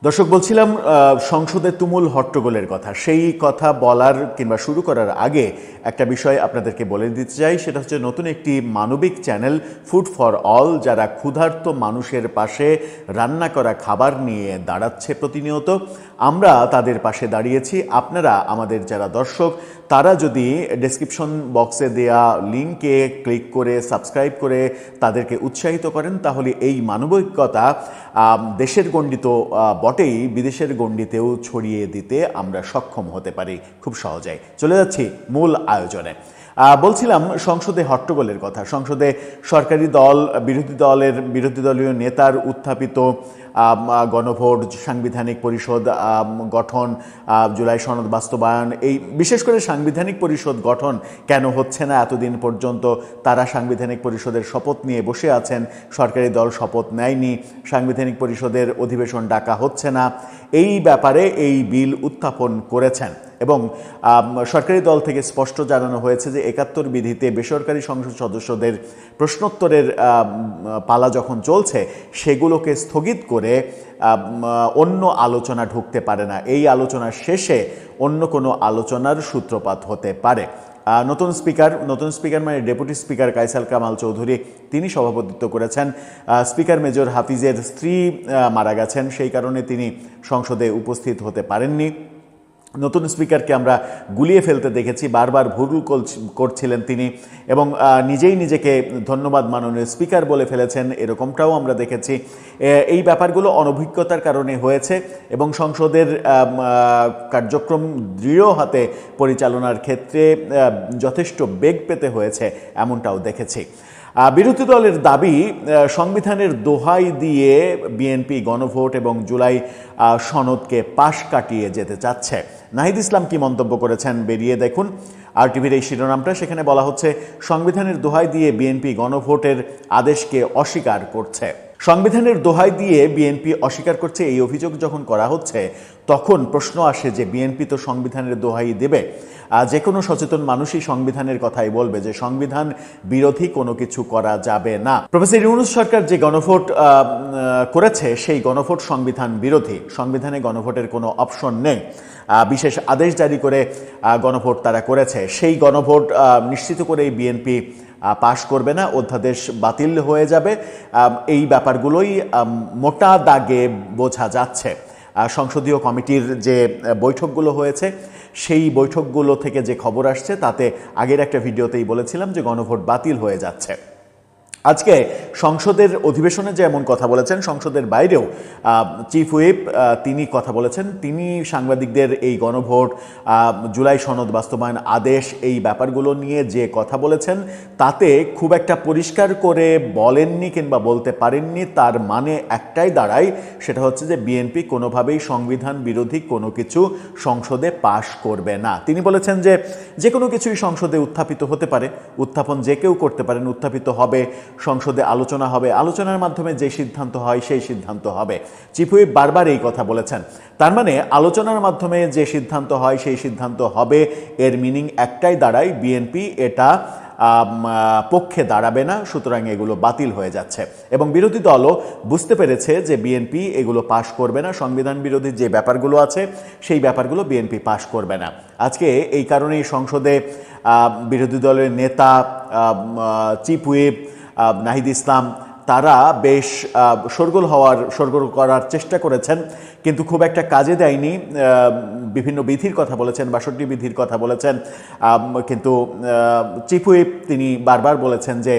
দর্শক, বলছিলাম সংসদে তুমুল হট্টগোলের কথা। সেই কথা বলার কিংবা শুরু করার আগে একটা বিষয় আপনাদেরকে বলে দিতে চাই, সেটা হচ্ছে নতুন একটি মানবিক চ্যানেল ফুড ফর অল, যারা ক্ষুধার্ত মানুষের পাশে রান্না করা খাবার নিয়ে দাঁড়াচ্ছে প্রতিনিয়ত। আমরা তাদের পাশে দাঁড়িয়েছি। আপনারা আমাদের যারা দর্শক, তারা যদি ডেসক্রিপশন বক্সে দেয়া লিঙ্কে ক্লিক করে সাবস্ক্রাইব করে তাদেরকে উৎসাহিত করেন, তাহলে এই মানবিকতা দেশের গণ্ডি তো বটেই, বিদেশের গণ্ডিতেও ছড়িয়ে দিতে আমরা সক্ষম হতে পারি খুব সহজেই। চলে যাচ্ছি মূল আয়োজনে। বলছিলাম সংসদে হট্টগোলের কথা। সংসদে সরকারি দল, বিরোধী দলীয় নেতার উত্থাপিত গণভোট, সাংবিধানিক পরিষদ গঠন, জুলাই সনদ বাস্তবায়ন, এই বিশেষ করে সাংবিধানিক পরিষদ গঠন কেন হচ্ছে না এতদিন পর্যন্ত? তারা সাংবিধানিক পরিষদের শপথ নিয়ে বসে আছেন, সরকারি দল শপথ নেয়নি, সাংবিধানিক পরিষদের অধিবেশন ডাকা হচ্ছে না। এই ব্যাপারে এই বিল উত্থাপন করেছেন এবং সরকারি দল থেকে স্পষ্ট জানানো হয়েছে যে ৭১ বিধিতে বেসরকারি সংসদ সদস্যদের প্রশ্নোত্তরের পালা যখন চলছে, সেগুলোকে স্থগিত করে অন্য আলোচনা ঢুকতে পারে না। এই আলোচনার শেষে অন্য কোনো আলোচনার সূত্রপাত হতে পারে। নতুন স্পিকার মানে ডেপুটি স্পিকার কায়সাল কামাল চৌধুরী, তিনি সভাপতিত্ব করেছেন। স্পিকার মেজর হাফিজের স্ত্রী মারা গেছেন, সেই কারণে তিনি সংসদে উপস্থিত হতে পারেননি। নতুন স্পিকারকে আমরা গুলিয়ে ফেলতে দেখেছি, বারবার ভুল করছিলেন তিনি এবং নিজেই নিজেকে ধন্যবাদ মাননীয় স্পিকার বলে ফেলেছেন, এরকমটাও আমরা দেখেছি। এই ব্যাপারগুলো অনভিজ্ঞতার কারণে হয়েছে এবং সংসদের কার্যক্রম দৃঢ় হাতে পরিচালনার ক্ষেত্রে যথেষ্ট বেগ পেতে হয়েছে, এমনটাও দেখেছি। বিরোধী দলের দাবি, সংবিধানের দোহাই দিয়ে বিএনপি গণভোট এবং জুলাই সনদকে পাশ কাটিয়ে যেতে চাচ্ছে। নাহিদ ইসলাম কি মন্তব্য করেছেন বেরিয়ে দেখুন RTVর এই শিরোনামটা। সেখানে বলা হচ্ছে, সংবিধানের দোহাই দিয়ে বিএনপি গণভোটের আদেশকে অস্বীকার করছে। সংবিধানের দোহাই দিয়ে বিএনপি অস্বীকার করছে, এই অভিযোগ যখন করা হচ্ছে তখন প্রশ্ন আসে যে বিএনপি তো সংবিধানের দোহাই দেবে। যে কোনো সচেতন মানুষই সংবিধানের কথাই বলবে যে সংবিধান বিরোধী কোনো কিছু করা যাবে না। প্রফেসর ইউনূস সরকার যে গণভোট করেছে, সেই গণভোট সংবিধান বিরোধী। সংবিধানে গণভোটের কোনো অপশন নেই। বিশেষ আদেশ জারি করে গণভোট তারা করেছে। সেই গণভোট নিশ্চিত করেই বিএনপি পাশ করবে না, অধ্যাদেশ বাতিল হয়ে যাবে। এই ব্যাপারগুলোই মোটা দাগে বোঝা যাচ্ছে। সংসদীয় কমিটির যে বৈঠকগুলো হয়েছে, সেই বৈঠকগুলো থেকে যে খবর আসছে, তাতে আগের একটা ভিডিওতেই বলেছিলাম যে গণভোট বাতিল হয়ে যাচ্ছে। আজকে সংসদের অধিবেশনে যেমন কথা বলেছেন, সংসদের বাইরেও চিফ হুইপ তিনি কথা বলেছেন। তিনি সাংবাদিকদের এই গণভোট, জুলাই সনদ বাস্তবায়ন আদেশ, এই ব্যাপারগুলো নিয়ে যে কথা বলেছেন, তাতে খুব একটা পরিষ্কার করে বলেননি কিংবা বলতে পারেননি। তার মানে একটাই দাঁড়ায়, সেটা হচ্ছে যে বিএনপি কোনোভাবেই সংবিধান বিরোধী কোনো কিছু সংসদে পাশ করবে না। তিনি বলেছেন যে কোনো কিছুই সংসদে উত্থাপিত হতে পারে, উত্থাপন যে কেউ করতে পারেন, উত্থাপিত হবে, সংসদে আলোচনা হবে, আলোচনার মাধ্যমে যে সিদ্ধান্ত হয় সেই সিদ্ধান্ত হবে। চিফ হুইপ বারবার এই কথা বলেছেন। তার মানে আলোচনার মাধ্যমে যে সিদ্ধান্ত হয় সেই সিদ্ধান্ত হবে, এর মিনিং একটাই দাঁড়ায়, বিএনপি এটা পক্ষে দাঁড়াবে না, সুতরাং এগুলো বাতিল হয়ে যাচ্ছে। এবং বিরোধী দলও বুঝতে পেরেছে যে বিএনপি এগুলো পাশ করবে না, সংবিধান বিরোধী যে ব্যাপারগুলো আছে সেই ব্যাপারগুলো বিএনপি পাশ করবে না। আজকে এই কারণেই সংসদে বিরোধী দলের নেতা, চিফ হুইপ নাহিদ ইসলাম, তারা বেশ শোরগোল করার চেষ্টা করেছেন, কিন্তু খুব একটা কাজে দেয়নি। বিভিন্ন বিধির কথা বলেছেন, ৬২ বিধির কথা বলেছেন, কিন্তু চিফ হুইপ তিনি বারবার বলেছেন যে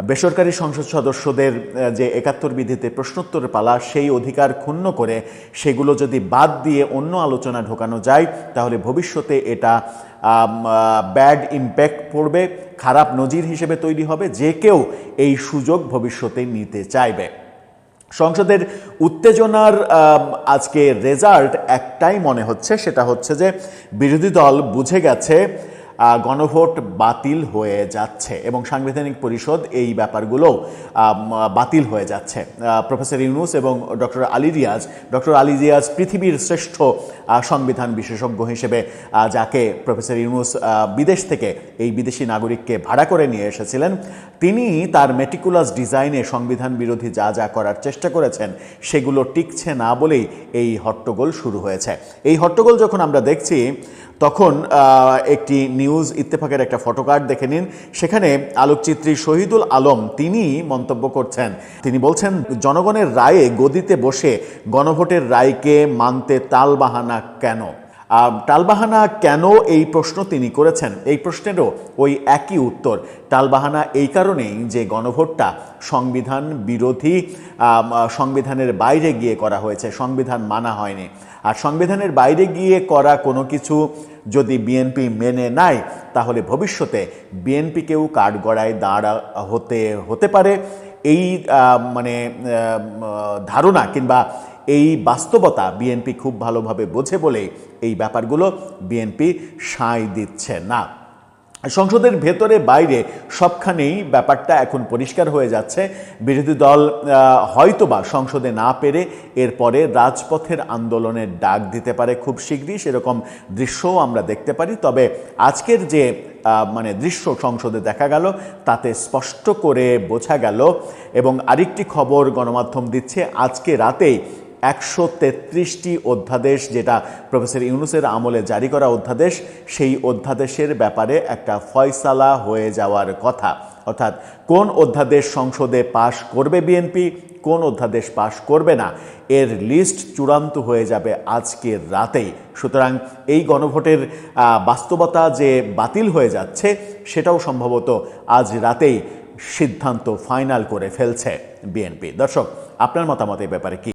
বেসরকারি সংসদ সদস্যদের যে ৭১ বিধিতে প্রশ্নোত্তরের পালা, সেই অধিকার ক্ষুণ্ণ করে সেগুলো যদি বাদ দিয়ে অন্য আলোচনা ঢোকানো যায়, তাহলে ভবিষ্যতে এটা ব্যাড ইম্প্যাক্ট পড়বে, খারাপ নজির হিসেবে তৈরি হবে, যে কেউ এই সুযোগ ভবিষ্যতে নিতে চাইবে। সংসদের উত্তেজনার আজকে রেজাল্ট একটাই মনে হচ্ছে, সেটা হচ্ছে যে বিরোধী দল বুঝে গেছে গণভোট বাতিল হয়ে যাচ্ছে এবং সাংবিধানিক পরিষদ এই ব্যাপারগুলো বাতিল হয়ে যাচ্ছে। প্রফেসর ইউনূস এবং ডক্টর আলী রিয়াজ পৃথিবীর শ্রেষ্ঠ সংবিধান বিশেষজ্ঞ হিসেবে যাকে প্রফেসর ইউনূস বিদেশ থেকে এই বিদেশি নাগরিককে ভাড়া করে নিয়ে এসেছিলেন, তিনি তার মেটিকুলাস ডিজাইনে সংবিধান বিরোধী যা যা করার চেষ্টা করেছেন সেগুলো টিকছে না বলেই এই হট্টগোল শুরু হয়েছে। এই হট্টগোল যখন আমরা দেখছি তখন একটি নিউজ ইত্তেফাকের একটা ফটোকার্ড দেখে নিন। সেখানে আলোকচিত্রী শহীদুল আলম তিনি মন্তব্য করছেন, তিনি বলছেন, জনগণের রায়ে গদিতে বসে গণভোটের রায়কে মানতে টালবাহানা কেন? টালবাহানা কেন এই প্রশ্ন তিনি করেছেন। এই প্রশ্নেরও ওই একই উত্তর, টালবাহানা এই কারণেই যে গণভোটটা সংবিধান বিরোধী, সংবিধানের বাইরে গিয়ে করা হয়েছে, সংবিধান মানা হয়নি। আর সংবিধানের বাইরে গিয়ে করা কোনো কিছু যদি বিএনপি মেনে নেয় তাহলে ভবিষ্যতে বিএনপিকেও কাঠগড়ায় দাঁড়া হতে পারে। এই ধারণা কিংবা এই বাস্তবতা বিএনপি খুব ভালোভাবে বোঝে বলেই এই ব্যাপারগুলো বিএনপি সায় দিচ্ছে না। সংসদের ভেতরে বাইরে সবখানেই ব্যাপারটা এখন পরিষ্কার হয়ে যাচ্ছে। বিরোধী দল হয়তোবা সংসদে না পেরে এরপরে রাজপথের আন্দোলনের ডাক দিতে পারে খুব শীঘ্রই, সেরকম দৃশ্যও আমরা দেখতে পারি। তবে আজকের যে দৃশ্য সংসদে দেখা গেল তাতে স্পষ্ট করে বোঝা গেল, এবং আরেকটি খবর গণমাধ্যম দিচ্ছে, আজকে রাতেই 133টি অধ্যাদেশ, যেটা প্রফেসর ইউনূসের আমলে জারি করা অধ্যাদেশ, সেই অধ্যাদেশের ব্যাপারে একটা ফয়সালা হয়ে যাওয়ার কথা। অর্থাৎ কোন অধ্যাদেশ সংসদে পাশ করবে বিএনপি, কোন অধ্যাদেশ পাশ করবে না, এর লিস্ট চূড়ান্ত হয়ে যাবে আজকের রাতেই। সুতরাং এই গণভোটের বাস্তবতা যে বাতিল হয়ে যাচ্ছে সেটাও সম্ভবত আজ রাতেই সিদ্ধান্ত ফাইনাল করে ফেলছে বিএনপি। দর্শক, আপনার মতামত এই ব্যাপারে কি?